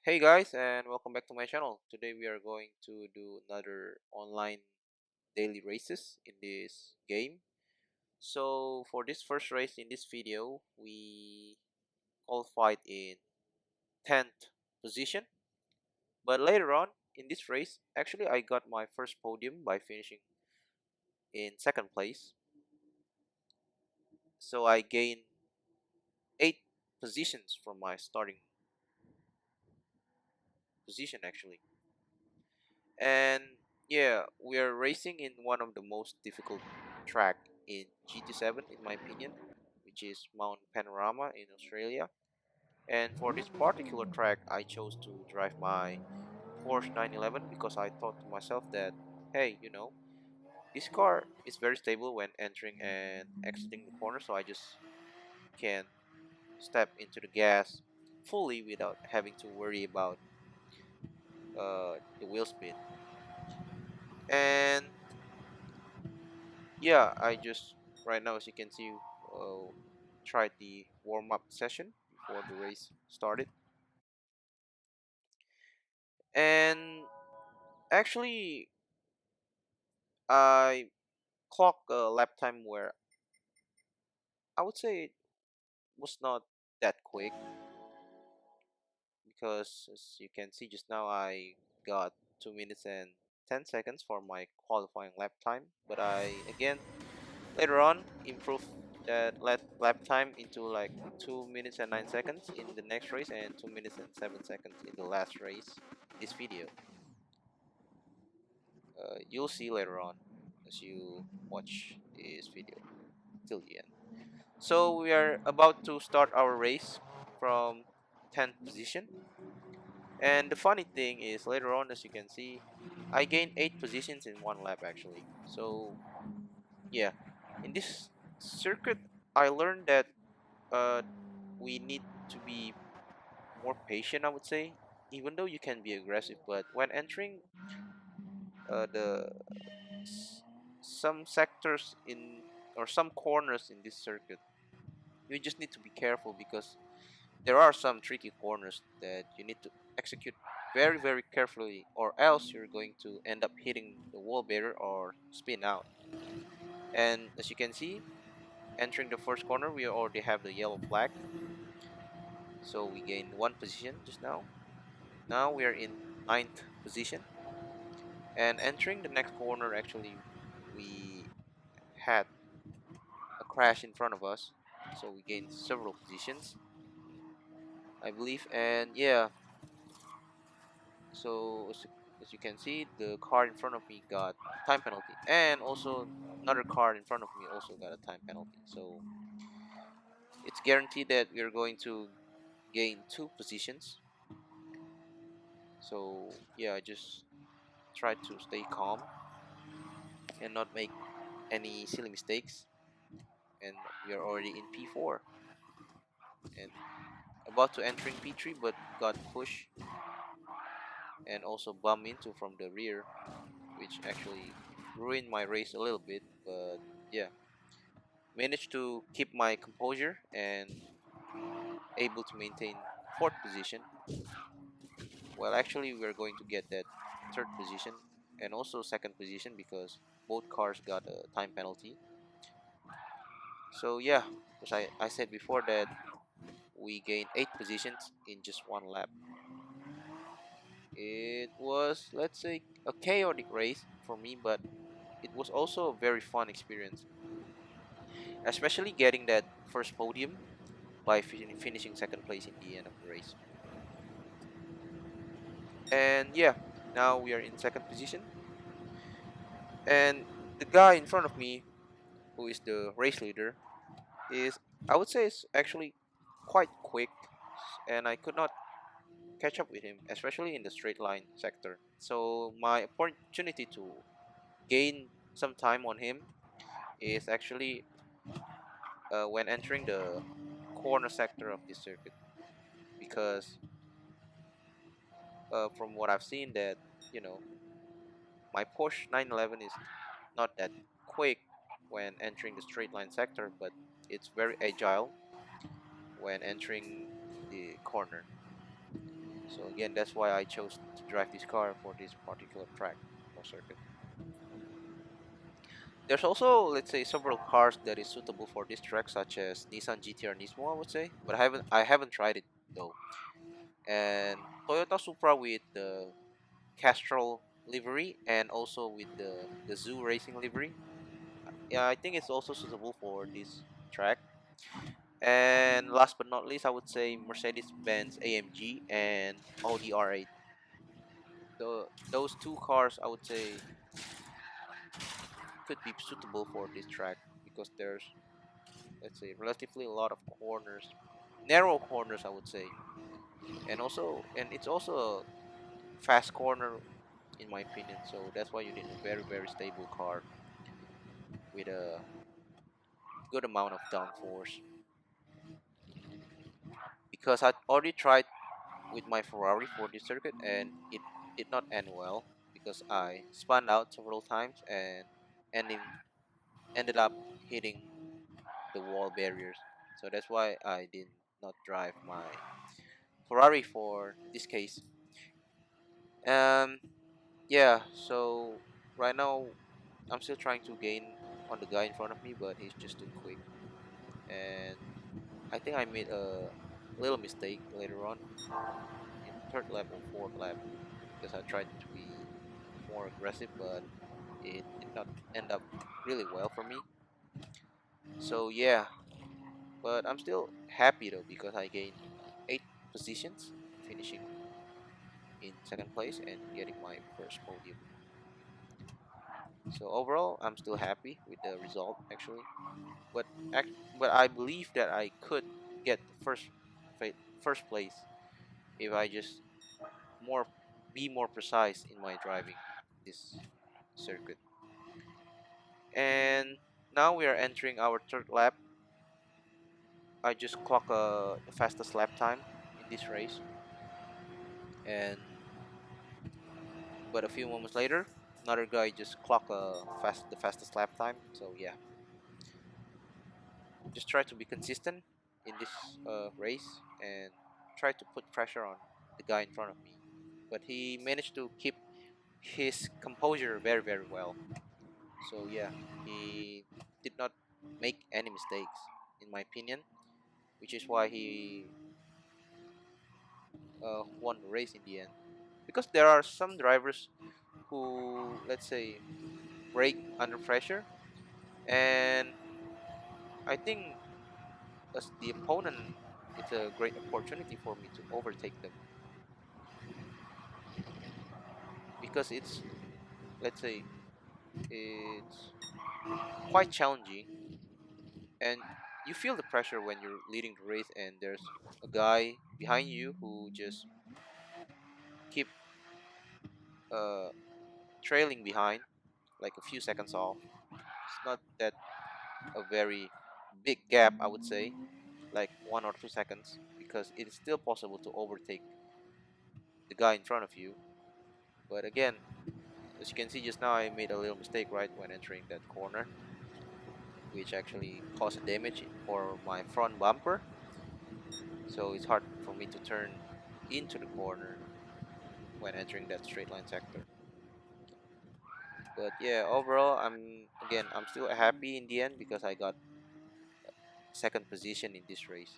Hey guys, and welcome back to my channel. Today we are going to do another online daily races in this game. So for this first race in this video, we qualified in 10th position. But later on in this race, actually I got my first podium by finishing in second place. So I gained 8 positions from my starting position actually. And yeah, we are racing in one of the most difficult track in GT7 in my opinion, which is Mount Panorama in Australia. And for this particular track, I chose to drive my Porsche 911 because I thought to myself that, hey, this car is very stable when entering and exiting the corner, so I just can step into the gas fully without having to worry about the wheel spin. And yeah, I just right now, as you can see, tried the warm-up session before the race started, and actually I clocked a lap time where I would say it was not that quick, because as you can see just now I got 2 minutes and 10 seconds for my qualifying lap time, but I again later on improved that lap time into like 2 minutes and 9 seconds in the next race and 2 minutes and 7 seconds in the last race in this video. You'll see later on as you watch this video till the end. So we are about to start our race from 10th position, and the funny thing is later on, as you can see, I gained 8 positions in one lap actually. So yeah, in this circuit I learned that uh, we need to be more patient, I would say. Even though you can be aggressive, but when entering the some sectors in or some corners in this circuit, you just need to be careful because there are some tricky corners that you need to execute very very carefully, or else you're going to end up hitting the wall barrier or spin out. And as you can see, entering the first corner, we already have the yellow flag, so we gained one position just now. Now we are in ninth position, and entering the next corner, actually, we had a crash in front of us, so we gained several positions, I believe. And yeah, so as you can see, the car in front of me got time penalty, and also another car in front of me also got a time penalty. So it's guaranteed that we are going to gain 2 positions. So yeah, I just try to stay calm and not make any silly mistakes. And we are already in P4 and about to entering P3, but got pushed and also bumped into from the rear, which actually ruined my race a little bit. But yeah, managed to keep my composure and able to maintain fourth position. Well, actually, we're going to get that third position and also second position because both cars got a time penalty. So yeah, as I said before that we gained 8 positions in just one lap. It was, let's say, a chaotic race for me, but it was also a very fun experience, especially getting that first podium by finishing second place in the end of the race. And yeah, now we are in second position, and the guy in front of me, who is the race leader, is, I would say, is actually quite quick, and I could not catch up with him, especially in the straight line sector. So my opportunity to gain some time on him is actually when entering the corner sector of this circuit, because from what I've seen that you know my Porsche 911 is not that quick when entering the straight line sector, but it's very agile when entering the corner. So again, that's why I chose to drive this car for this particular track or circuit. There's also, let's say, several cars that is suitable for this track, such as Nissan GTR Nismo, I would say, but I haven't tried it though. And Toyota Supra with the Castrol livery and also with the Zoo Racing livery. Yeah, I think it's also suitable for this track. And last but not least, I would say Mercedes-Benz AMG and Audi R8. Those two cars, I would say, could be suitable for this track because there's, let's say, relatively a lot of corners, narrow corners, I would say, and it's also a fast corner in my opinion. So that's why you need a very stable car with a good amount of downforce. Because I already tried with my Ferrari for this circuit and it did not end well because I spun out several times and ending ended up hitting the wall barriers. So that's why I did not drive my Ferrari for this case. Um, yeah. So right now I'm still trying to gain on the guy in front of me, but he's just too quick. And I think I made a little mistake later on in third lap or fourth lap because I tried to be more aggressive, but it did not end up really well for me. So yeah, but I'm still happy though because I gained 8 positions, finishing in second place and getting my first podium. So overall, I'm still happy with the result actually. But but I believe that I could get the first place if I just more be more precise in my driving this circuit. And now we are entering our third lap. I just clock the fastest lap time in this race, and but a few moments later, another guy just clock the fastest lap time. So yeah, just try to be consistent in this race and try to put pressure on the guy in front of me. But he managed to keep his composure very well. So yeah, he did not make any mistakes in my opinion, which is why he won the race in the end. Because there are some drivers who, let's say, brake under pressure, and I think as the opponent, it's a great opportunity for me to overtake them because it's, let's say, it's quite challenging, and you feel the pressure when you're leading the race, and there's a guy behind you who just keep uh trailing behind like a few seconds off. It's not that a very big gap, I would say, like 1 or 2 seconds, because it is still possible to overtake the guy in front of you. But again, as you can see just now, I made a little mistake right when entering that corner, which actually caused damage for my front bumper. So it's hard for me to turn into the corner when entering that straight line sector. But yeah, overall, I'm still happy in the end because I got second position in this race.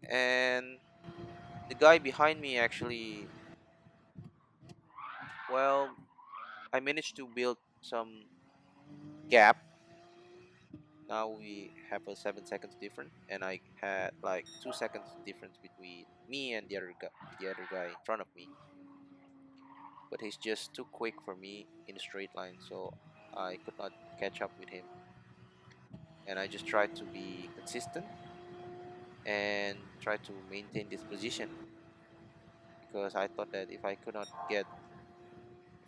And the guy behind me actually, well, I managed to build some gap. Now we have a 7 seconds difference, and I had like 2 seconds difference between me and the other guy in front of me. But he's just too quick for me in a straight line, so I could not catch up with him. And I just tried to be consistent and try to maintain this position because I thought that if I could not get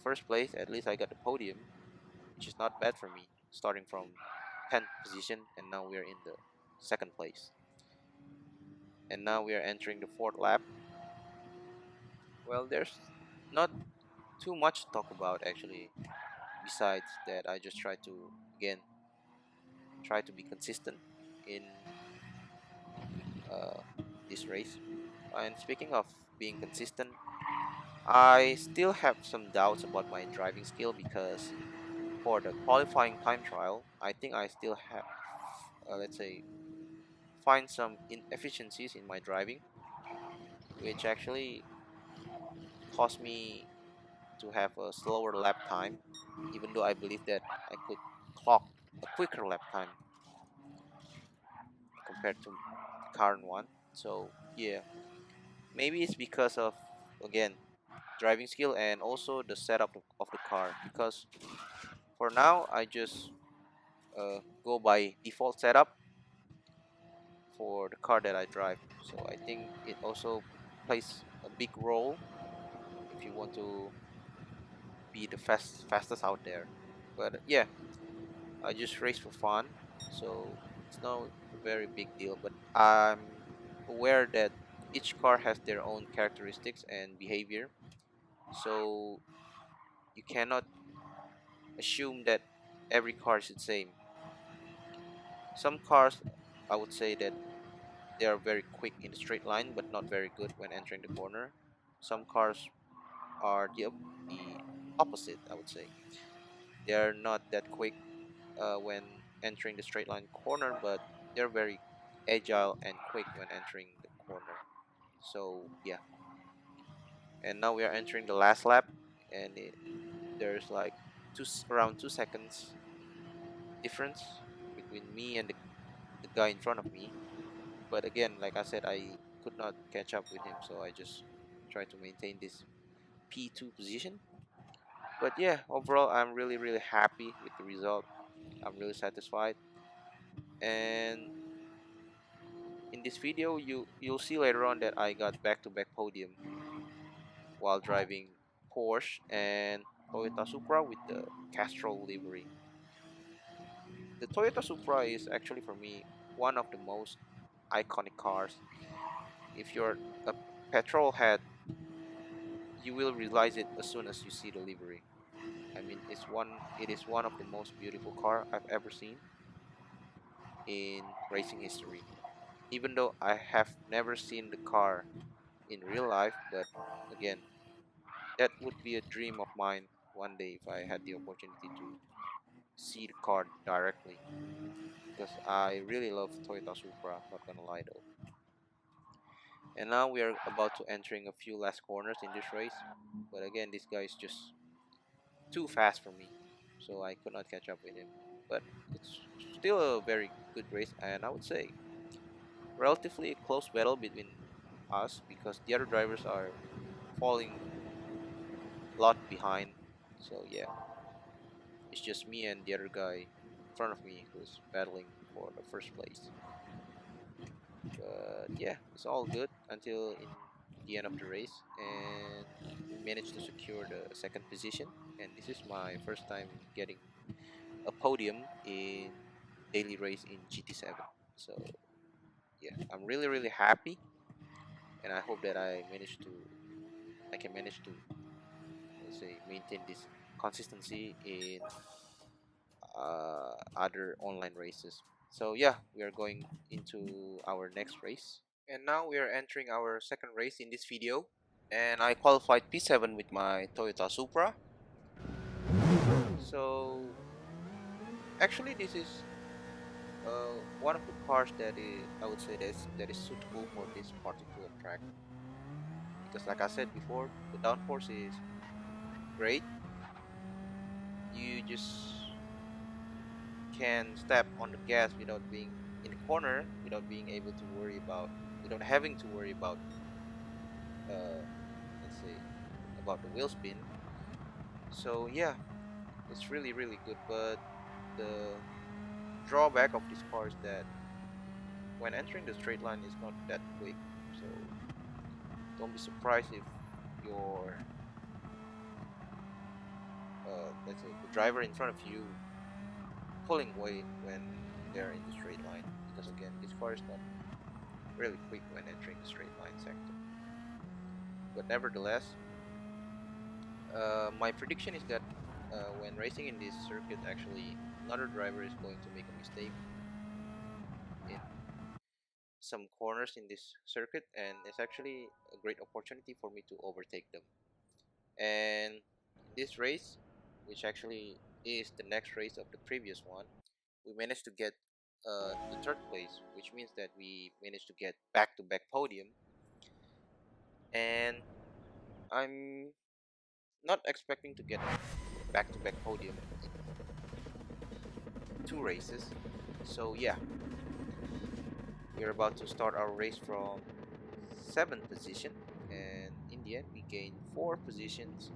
first place, at least I got the podium, which is not bad for me, starting from 10th position, and now we are in the second place. And now we are entering the fourth lap. Well, there's not too much to talk about actually, besides that I just try to, again, try to be consistent in uh, this race. And speaking of being consistent. I still have some doubts about my driving skill because for the qualifying time trial, I think I still have, let's say, find some inefficiencies in my driving, which actually caused me to have a slower lap time, even though I believe that I could clock a quicker lap time compared to the current one. So yeah, maybe it's because of, again, driving skill and also the setup of the car. Because for now, I just go by default setup for the car that I drive. So I think it also plays a big role if you want to be the fastest out there. But yeah, I just race for fun, so it's not a very big deal. But I'm aware that each car has their own characteristics and behavior, so you cannot assume that every car is the same. Some cars, I would say that they are very quick in the straight line, but not very good when entering the corner. Some cars are the opposite, I would say. They are not that quick when entering the straight line corner, but they're very agile and quick when entering the corner. So yeah, and now we are entering the last lap, and there's like around 2 seconds difference between me and the guy in front of me. But again, like I said, I could not catch up with him, so I just try to maintain this P2 position. But yeah, overall, I'm really happy with the result. I'm really satisfied. And in this video, you'll see later on that I got back-to-back podium while driving Porsche and Toyota Supra with the Castrol livery. The Toyota Supra is actually for me one of the most iconic cars. If you're a petrol head, you will realize it as soon as you see the livery. I mean, it is one of the most beautiful car I've ever seen in racing history. Even though I have never seen the car in real life, but again, that would be a dream of mine one day if I had the opportunity to see the car directly. Because I really love Toyota Supra, not gonna lie though. And now we are about to entering a few last corners in this race, but again, this guy is just too fast for me, so I could not catch up with him. But it's still a very good race, and I would say relatively a close battle between us because the other drivers are falling a lot behind. So yeah, it's just me and the other guy in front of me who's battling for the first place. But yeah, it's all good until in the end of the race, and we managed to secure the second position. And this is my first time getting a podium in daily race in GT7. So yeah, I'm really happy, and I hope that I can manage to, let's say, maintain this consistency in other online races. So yeah, we are going into our next race, and now we are entering our second race in this video, and I qualified P7 with my Toyota Supra. So actually, this is one of the cars I would say that is suitable for this particular track because, like I said before, the downforce is great. You just can step on the gas without being in the corner, without having to worry about, uh, let's say, about the wheel spin. So yeah, it's really good. But the drawback of this car is that when entering the straight line, it's not that quick. So don't be surprised if your let's say the driver in front of you pulling away when they're in the straight line, because again, this car is not really quick when entering the straight line sector. But nevertheless, my prediction is that when racing in this circuit, actually another driver is going to make a mistake in some corners in this circuit, and it's actually a great opportunity for me to overtake them. And in this race, which actually is the next race of the previous one, we managed to get the third place, which means that we managed to get back-to-back podium. And I'm not expecting to get a back-to-back podium in two races. So yeah, we're about to start our race from seventh position, and in the end, we gained four positions,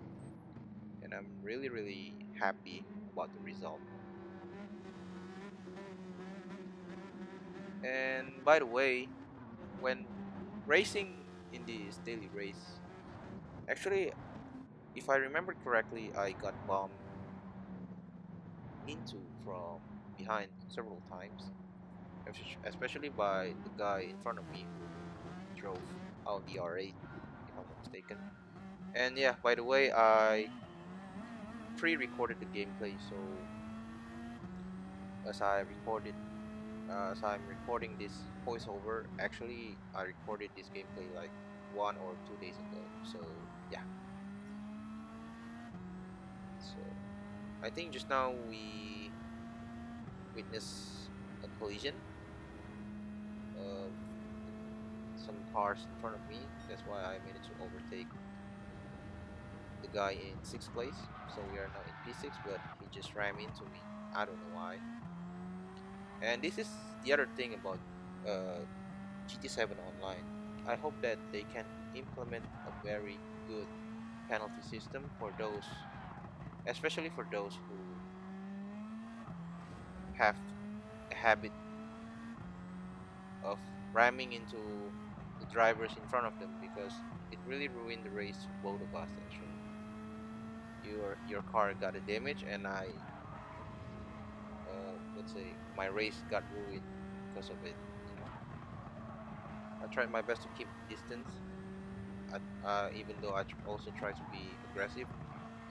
and I'm really happy about the result. And by the way, when racing in this daily race, actually, if I remember correctly, I got bumped into from behind several times, especially by the guy in front of me who drove Audi R8, if I'm not mistaken. And yeah, by the way, I pre-recorded the gameplay, so as I recorded, as I'm recording this voiceover, actually I recorded this gameplay like 1 or 2 days ago. So yeah, so I think just now we witnessed a collision of some cars in front of me. That's why I managed to overtake the guy in sixth place. So we are now in P6, but he just rammed into me. I don't know why. And this is the other thing about GT7 Online. I hope that they can implement a very good penalty system for those, especially for those who have a habit of ramming into the drivers in front of them, because it really ruined the race for both of us. Actually, your car got a damage, and let's say my race got ruined because of it. You know, I tried my best to keep distance, even though also try to be aggressive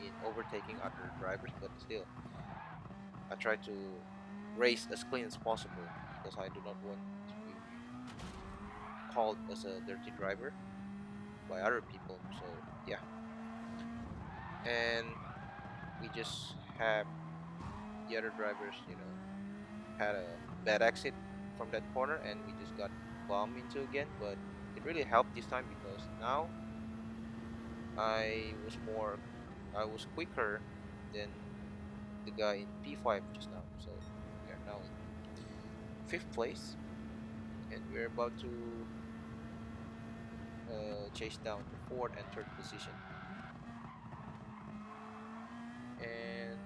in overtaking other drivers, but still, I try to race as clean as possible because I do not want to be called as a dirty driver by other people. So yeah, and we just have the other drivers, had a bad exit from that corner, and we just got bumped into again. But it really helped this time because now I was more, I was quicker than the guy in P5 just now. So we are now in fifth place, and we're about to chase down the fourth and third position. And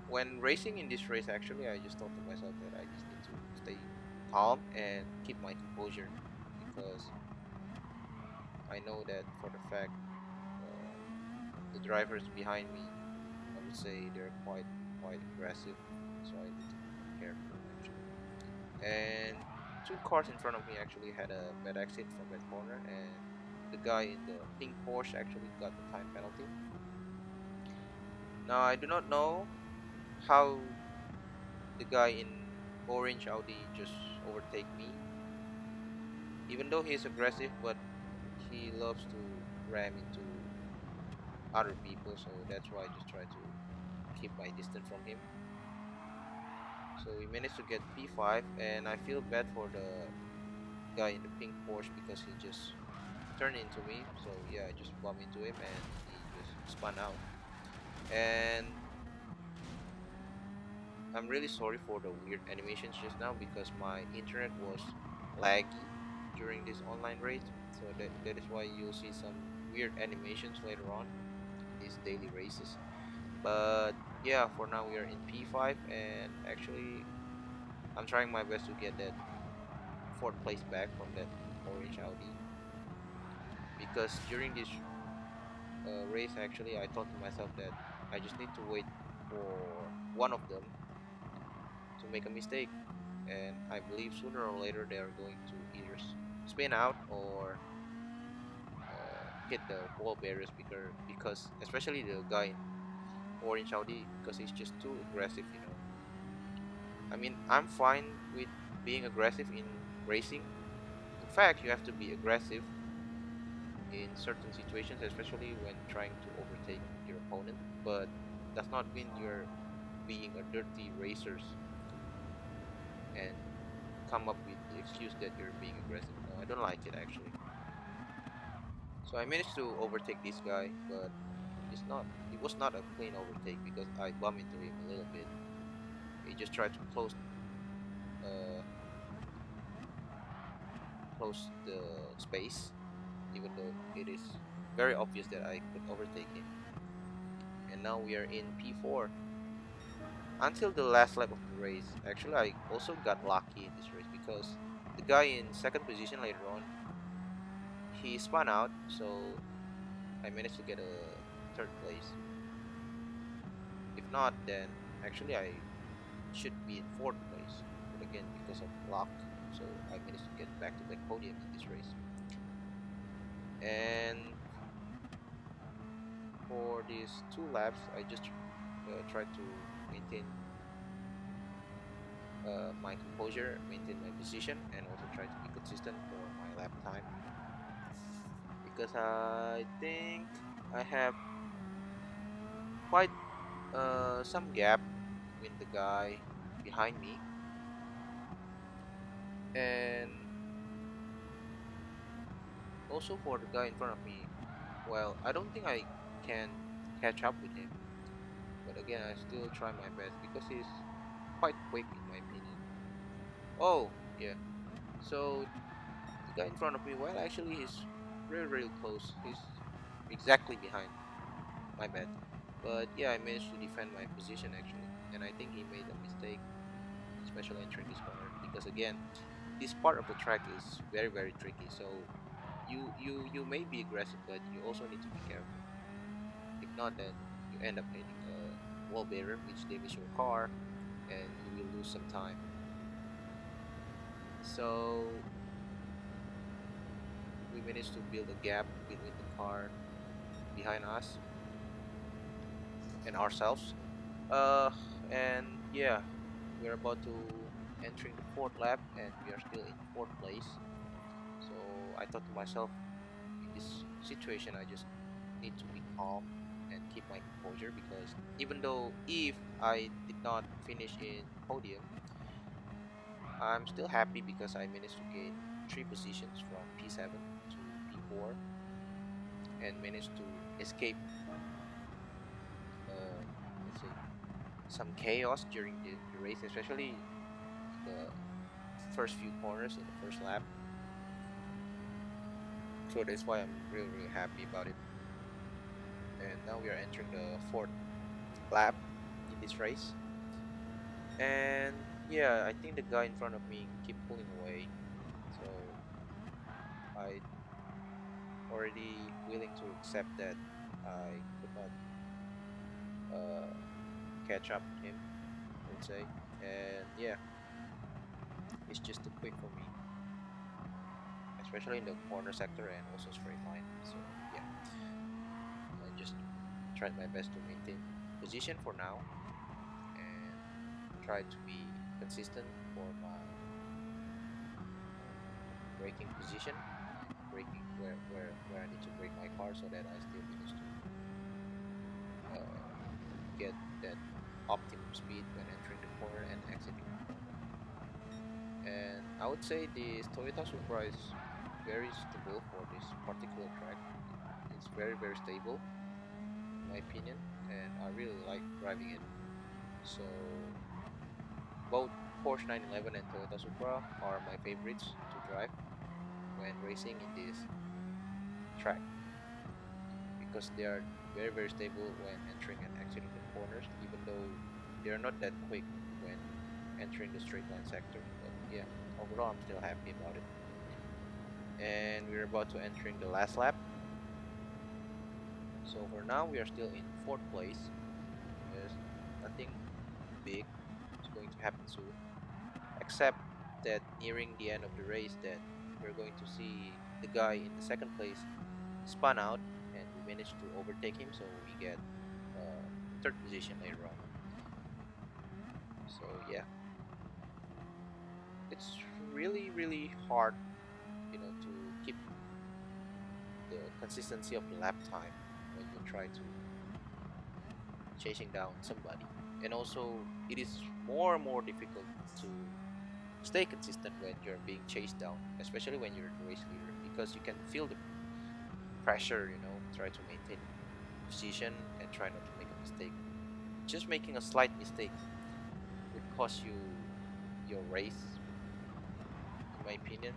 when racing in this race, actually, I just thought to myself that I just need to stay calm and keep my composure, because I know that for the fact the drivers behind me, I would say they're quite aggressive, so I need to be careful actually. And two cars in front of me actually had a bad exit from that corner, and the guy in the pink Porsche actually got the time penalty. Now I do not know how the guy in orange Audi just overtake me, even though he is aggressive, but he loves to ram into other people, so that's why I just try to keep my distance from him. So we managed to get P5, and I feel bad for the guy in the pink Porsche because he just turned into me. So yeah, I just bumped into him and he just spun out. And I'm really sorry for the weird animations just now because my internet was laggy during this online race. So that is why you'll see some weird animations later on in these daily races. But yeah, for now we are in P5, and actually I'm trying my best to get that fourth place back from that orange Audi, because during this race actually I thought to myself that I just need to wait for one of them to make a mistake, and I believe sooner or later they are going to either spin out or hit the wall barriers, because especially the guy in orange Audi, because he's just too aggressive. I mean, I'm fine with being aggressive in racing. In fact, you have to be aggressive in certain situations, especially when trying to overtake your opponent. But does not mean you're being a dirty racers and come up with the excuse that you're being aggressive. No, I don't like it actually. So I managed to overtake this guy, but it was not a clean overtake because I bumped into him a little bit. He just tried to uh close the space, even though it is very obvious that I could overtake him. And now we are in P4 until the last lap of the race. Actually, I also got lucky in this race because the guy in second position later on, he spun out, so I managed to get a third place. If not, then actually I should be in fourth place. But again, because of luck, so I managed to get back-to-back podium in this race. And for these 2 laps, I just tried to maintain my composure, maintain my position, and also try to be consistent for my lap time. Because I think I have quite some gap between the guy behind me and also for the guy in front of me. Well, I don't think I can catch up with him, but again, I still try my best because he's quite quick in my opinion. Oh, yeah. So the guy in front of me, well, actually, he's really close. He's exactly behind. My bad. But yeah, I managed to defend my position actually, and I think he made a mistake, especially entering this corner because again, this part of the track is very tricky. So you may be aggressive, but you also need to be careful. If not, then you end up hitting a wall barrier, which damages your car, and you will lose some time. So we managed to build a gap between the car behind us and ourselves. Uh, and yeah, we're about to entering the fourth lap, and we are still in fourth place. So I thought to myself, in this situation, I just need to be calm and keep my composure because even though if I did not finish in podium, I'm still happy because I managed to gain 3 positions from P7 to P4 and managed to escape, uh, let's say, some chaos during the race, especially in the first few corners in the first lap. So that's why I'm really happy about it. And now we are entering the fourth lap in this race. And yeah, I think the guy in front of me keep pulling away. So I already willing to accept that I could not uh, catch up with him, I would say. And yeah, it's just too quick for me, especially in the corner sector and also straight line. So yeah, I just tried my best to maintain position for now and try to be consistent for my braking position and braking where I need to brake my car so that I still manage to uh, get that optimum speed when entering the corner and exiting the corner. And I would say this Toyota Supra is very suitable for this particular track. It's very stable in my opinion, and I really like driving it. So both Porsche 911 and Toyota Supra are my favorites to drive when racing in this track because they are very stable when entering and exiting the corners, even though they are not that quick when entering the straight line sector. But yeah, overall I'm still happy about it. And we're about to entering the last lap. So for now we are still in fourth place. There's nothing big is going to happen soon, except that nearing the end of the race that we're going to see the guy in the second place spun out and we managed to overtake him, so we get third position later on. So yeah, it's really hard, to keep the consistency of the lap time when you try to chasing down somebody. And also, it is more and more difficult to stay consistent when you're being chased down, especially when you're the race leader, because you can feel the pressure, try to maintain position and try not to make a mistake. Just making a slight mistake would cost you your race, in my opinion,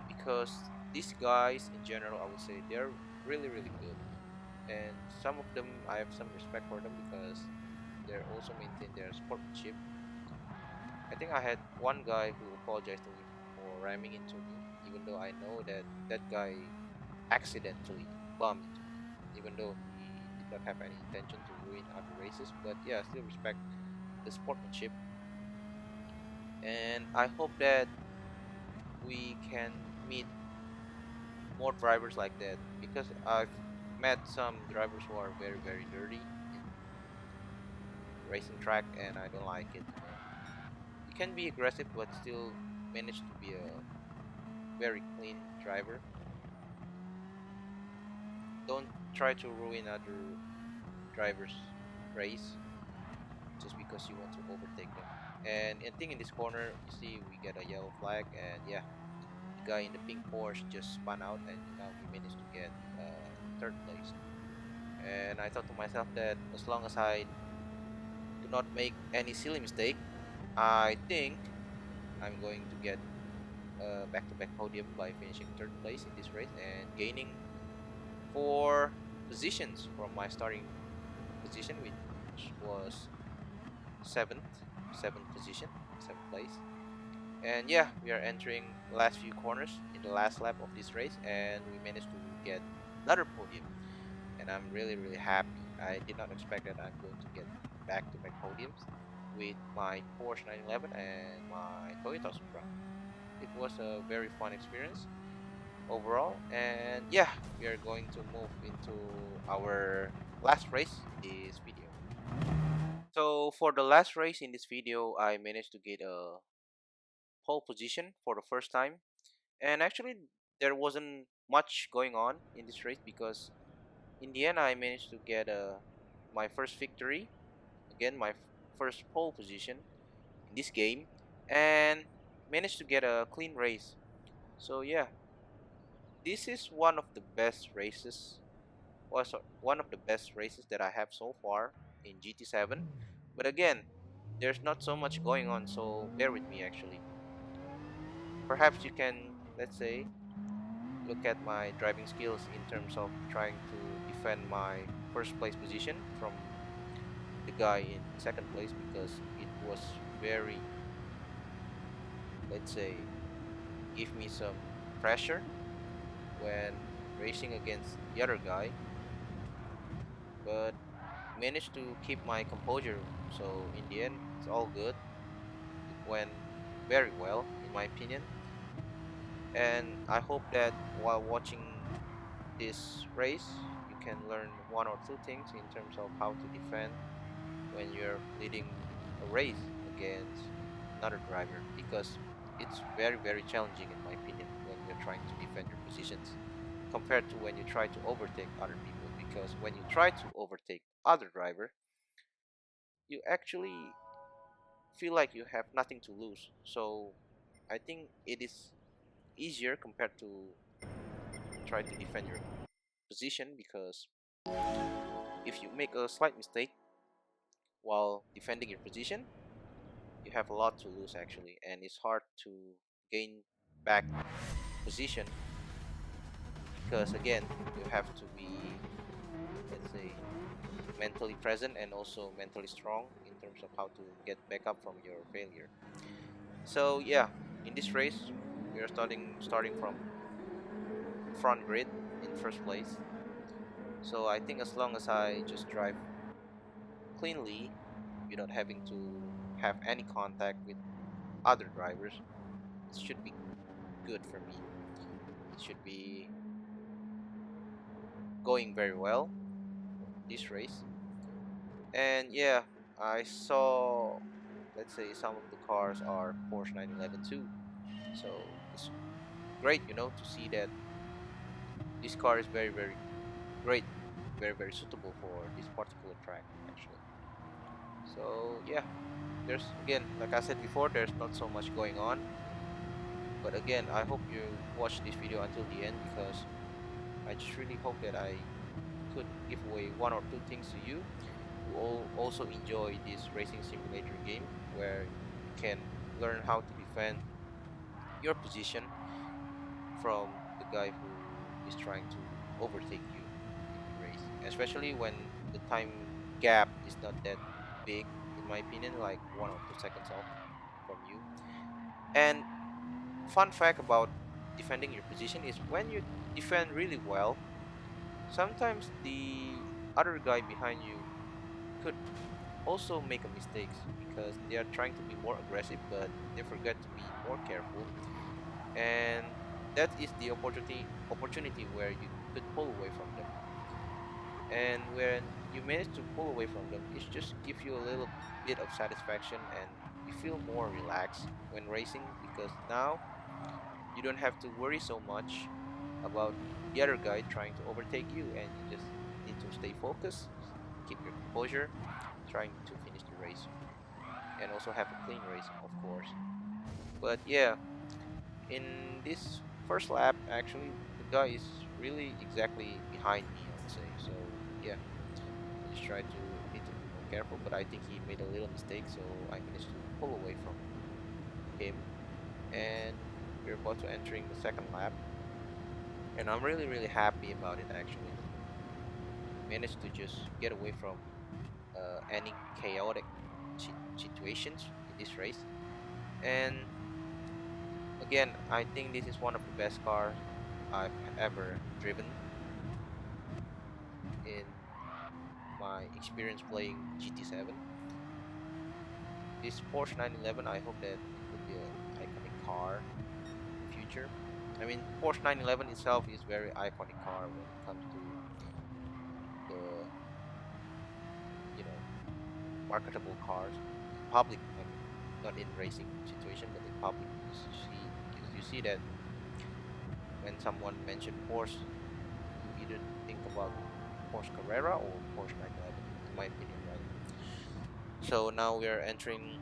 because these guys in general, I would say they're really good. And some of them, I have some respect for them because they're also maintain their sportsmanship. I think I had one guy who apologized to me for ramming into me, even though I know that that guy accidentally bumped into me, even though he did not have any intention to ruin other races. But yeah, I still respect the sportsmanship, and I hope that we can meet more drivers like that, because I've met some drivers who are very dirty in racing track, and I don't like it. You can be aggressive but still manage to be a very clean driver. Don't try to ruin other drivers' race just because you want to overtake them. And I think in this corner, you see we get a yellow flag, and yeah, the guy in the pink Porsche just spun out, and now he managed to get third place. And I thought to myself that as long as I do not make any silly mistake, I think I'm going to get a back-to-back podium by finishing third place in this race and gaining 4 positions from my starting position, which was seventh, seventh position, seventh place. And yeah, we are entering last few corners in the last lap of this race, and we managed to get another podium. And I'm really happy. I did not expect that I'm going to get back-to-back podiums with my Porsche 911 and my Toyota Supra. It was a very fun experience overall. And yeah, we are going to move into our last race in this video. So for the last race in this video, I managed to get a pole position for the first time. And actually, there wasn't much going on in this race because in the end, I managed to get my first victory. Again, my first pole position in this game, and managed to get a clean race. So yeah, this is one of the best races. Was one of the best races that I have so far in GT7. But again, there's not so much going on, so bear with me actually. Perhaps you can, let's say, look at my driving skills in terms of trying to defend my first place position from the guy in second place, because it was very, let's say, give me some pressure when racing against the other guy, but managed to keep my composure. So in the end, it's all good. It went very well, in my opinion. And I hope that while watching this race, you can learn one or two things in terms of how to defend when you're leading a race against another driver, because it's very challenging, in my opinion, when you're trying to defend your positions compared to when you try to overtake other people. Because when you try to overtake other driver, you actually feel like you have nothing to lose. So I think it is easier compared to try to defend your position, because if you make a slight mistake while defending your position, you have a lot to lose actually, and it's hard to gain back position, because again, you have to be, let's say, mentally present and also mentally strong in terms of how to get back up from your failure. So yeah, in this race, we are starting from front grid in first place. So I think as long as I just drive cleanly without having to have any contact with other drivers, it should be good for me. It should be going very well this race. And yeah, I saw. let's say some of the cars are Porsche 911 too. So it's great, to see that this car is very, very great, very, very suitable for this particular track, actually. So yeah, there's again, like I said before, there's not so much going on. But again, I hope you watch this video until the end because I just really hope that I could give away one or two things to you who all also enjoy this racing simulator game where you can learn how to defend your position from the guy who is trying to overtake you in the race, especially when the time gap is not that big, in my opinion, like 1 or 2 seconds off from you. And fun fact about defending your position is when you defend really well, sometimes the other guy behind you could also make a mistakes because they are trying to be more aggressive but they forget to be more careful, and that is the opportunity where you could pull away from them. And when you manage to pull away from them, it just gives you a little bit of satisfaction and you feel more relaxed when racing because now you don't have to worry so much about the other guy trying to overtake you, and you just need to stay focused, keep your composure, trying to finish the race and also have a clean race, of course. But yeah, in this first lap, actually, the guy is really exactly behind me, I would say. So yeah, I just try to need to be more careful, but I think he made a little mistake, so I managed to pull away from him. And we're about to entering the second lap, and I'm really really happy about it actually. Managed to just get away from any chaotic situations in this race. And again, I think this is one of the best cars I've ever driven in my experience playing GT7. This Porsche 911, I hope that it could be an iconic car in the future. I mean, Porsche 911 itself is very iconic car when it comes to the, you know, marketable cars in public. I mean, not in racing situation, but in public. You see that when someone mentioned Porsche, you either think about Porsche Carrera or Porsche 911, in my opinion, right? So now we are entering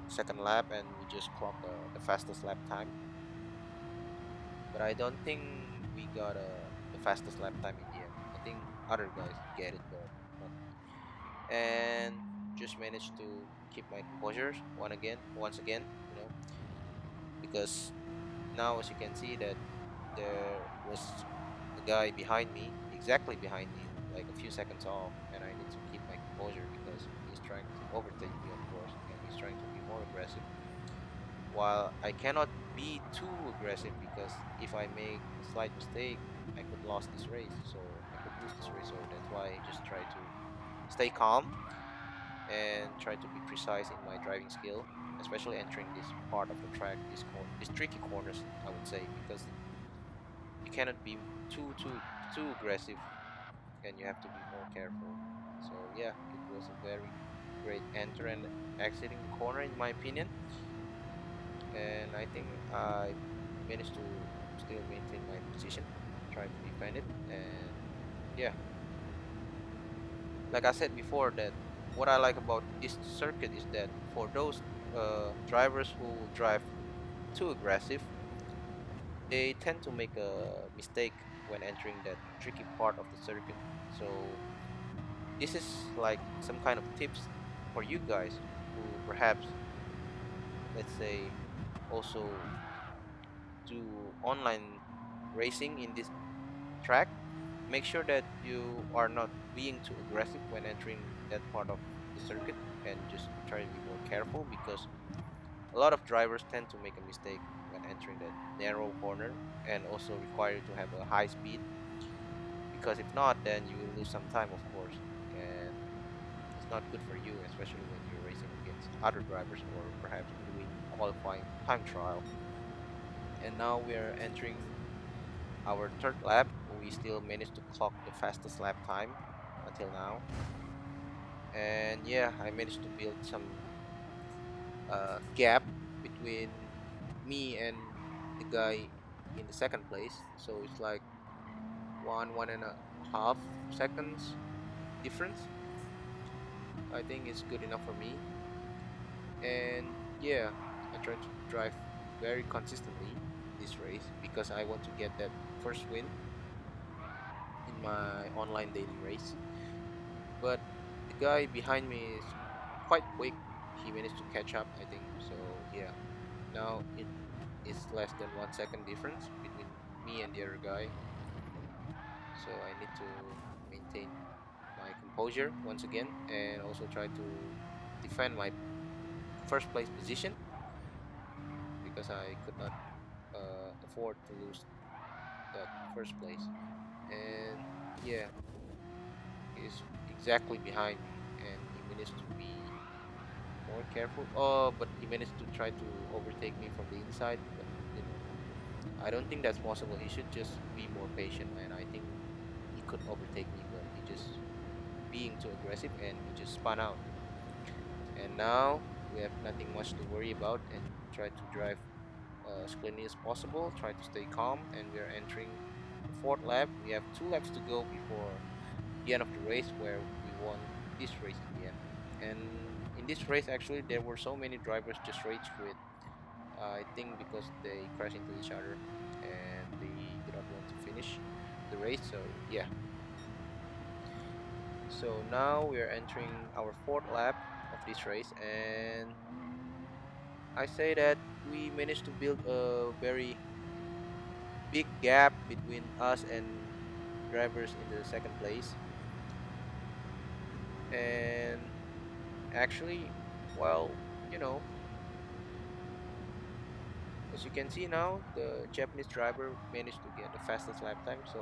second lap, and we just clocked the fastest lap time. But I don't think we got the fastest lap time in the end. I think other guys get it, but not me. And just managed to keep my composure once again, because now as you can see that there was a guy behind me, exactly behind me, like a few seconds off, and I need to keep my composure because he's trying to overtake me, of course, and he's trying to be more aggressive. While I cannot be too aggressive because if I make a slight mistake, I could lose this race. So I could lose this race. So that's why I just try to stay calm and try to be precise in my driving skill, especially entering this part of the track, these tricky corners, I would say, because you cannot be too aggressive and you have to be more careful. So yeah, it was a very great enter and exiting the corner in my opinion, and I think I managed to still maintain my position, try to defend it. And yeah, like I said before, that what I like about this circuit is that for those drivers who drive too aggressive, they tend to make a mistake when entering that tricky part of the circuit. So this is like some kind of tips for you guys who perhaps, let's say, also do online racing in this track. Make sure that you are not being too aggressive when entering that part of the circuit, and just try to be more careful because a lot of drivers tend to make a mistake when entering that narrow corner, and also require you to have a high speed, because if not, then you will lose some time, of course, and it's not good for you, especially when you're racing against other drivers or perhaps doing qualifying time trial. And now we are entering our third lap. We still managed to clock the fastest lap time until now. And yeah, I managed to build some gap between me and the guy in the second place. So it's like 1.5 seconds difference. I think it's good enough for me. And yeah, I try to drive very consistently this race because I want to get that first win in my online daily race. But the guy behind me is quite quick. He managed to catch up, I think. So yeah, now it is less than 1 second difference between me and the other guy. So I need to maintain my composure once again and also try to defend my first place position because I could not afford to lose that first place. And yeah, he's exactly behind me and he managed to be more careful. Oh, but he managed to try to overtake me from the inside, but you know, I don't think that's possible. He should just be more patient, and I think he could overtake me, but he just being too aggressive and he just spun out. And now we have nothing much to worry about and try to drive as cleanly as possible. Try to stay calm, and we are entering the fourth lap. We have 2 laps to go before the end of the race, where we won this race in the end. And in this race, actually, there were so many drivers just rage quit. I think because they crashed into each other and they did not want to finish the race. So yeah. So now we are entering our fourth lap of this race, and I say that we managed to build a very big gap between us and drivers in the second place. And actually, well, you know, as you can see now, the Japanese driver managed to get the fastest lap time. So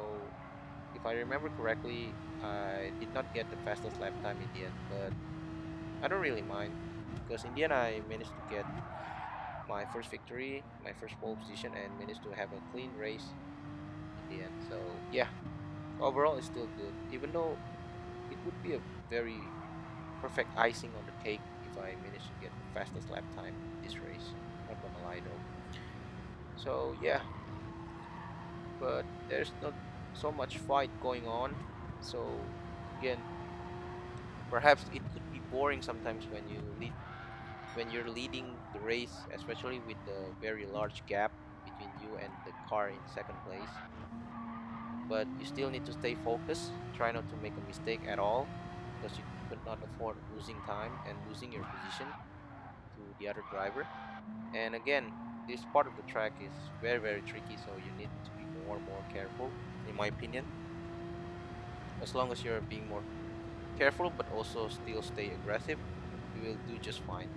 if I remember correctly, I did not get the fastest lap time in the end, but I don't really mind because in the end I managed to get my first victory, my first pole position, and managed to have a clean race in the end. So yeah, overall it's still good, even though it would be a very perfect icing on the cake if I manage to get the fastest lap time in this race. Not gonna lie though. So yeah, but there's not so much fight going on. So again, perhaps it could be boring sometimes when you're leading the race, especially with the very large gap between you and the car in second place. But you still need to stay focused. Try not to make a mistake at all because you could not afford losing time and losing your position to the other driver. And again, this part of the track is very very tricky, so you need to be more careful, in my opinion. As long as you're being more careful but also still stay aggressive, you will do just fine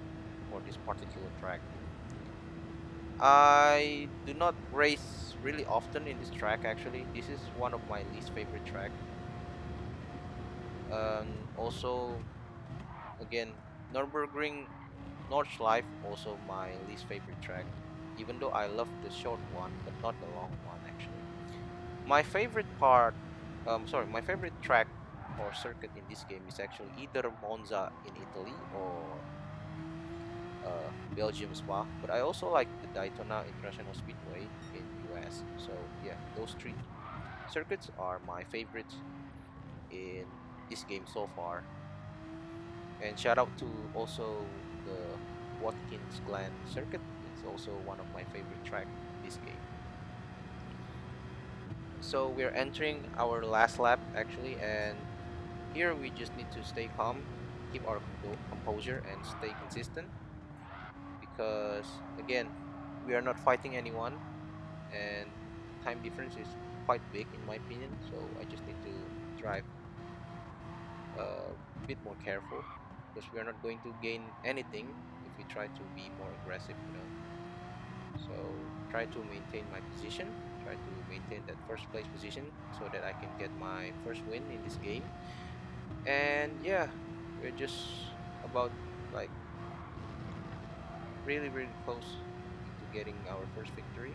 for this particular track. I do not race really often in this track. Actually, this is one of my least favorite track. Also, again, Nürburgring Nordschleife also my least favorite track, even though I love the short one but not the long one actually. My favorite part, sorry, my favorite track or circuit in this game is actually either Monza in Italy or Belgium Spa, but I also like the Daytona International Speedway in US. So yeah, those three circuits are my favorites in this game so far. And shout out to also the Watkins Glen circuit. It's also one of my favorite track in this game. So we're entering our last lap actually, and here we just need to stay calm, keep our composure, and stay consistent because again, we are not fighting anyone, and time difference is quite big in my opinion. So I just need to drive a bit more careful because we are not going to gain anything if we try to be more aggressive, you know. So try to maintain my position, try to maintain that first place position so that I can get my first win in this game. And yeah, we're just about like really close into getting our first victory.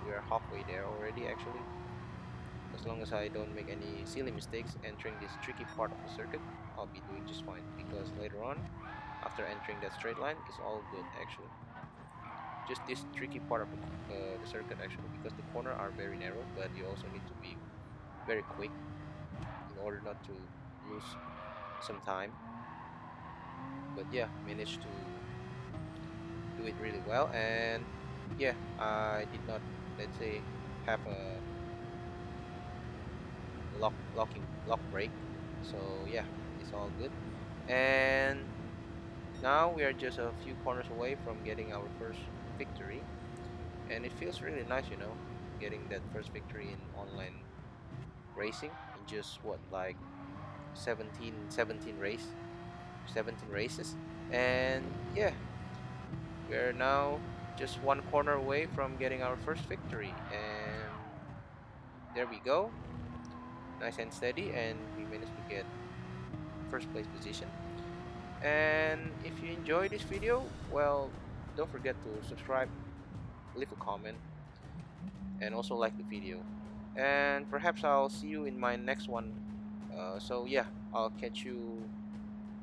We are halfway there already actually. As long as I don't make any silly mistakes entering this tricky part of the circuit, I'll be doing just fine because later on after entering that straight line is all good actually. Just this tricky part of the circuit actually, because the corner are very narrow, but you also need to be very quick in order not to lose some time. But yeah, managed to do it really well. And yeah, I did not, let's say, have a lock brake, so yeah, it's all good. And now we are just a few corners away from getting our first victory, and it feels really nice, getting that first victory in online racing in just what, like 17 races. And yeah, we are now just one corner away from getting our first victory, and there we go, nice and steady, and we managed to get first place position. And if you enjoy this video, well, don't forget to subscribe, leave a comment, and also like the video. And perhaps I'll see you in my next one. So yeah, I'll catch you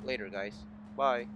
later, guys. Bye.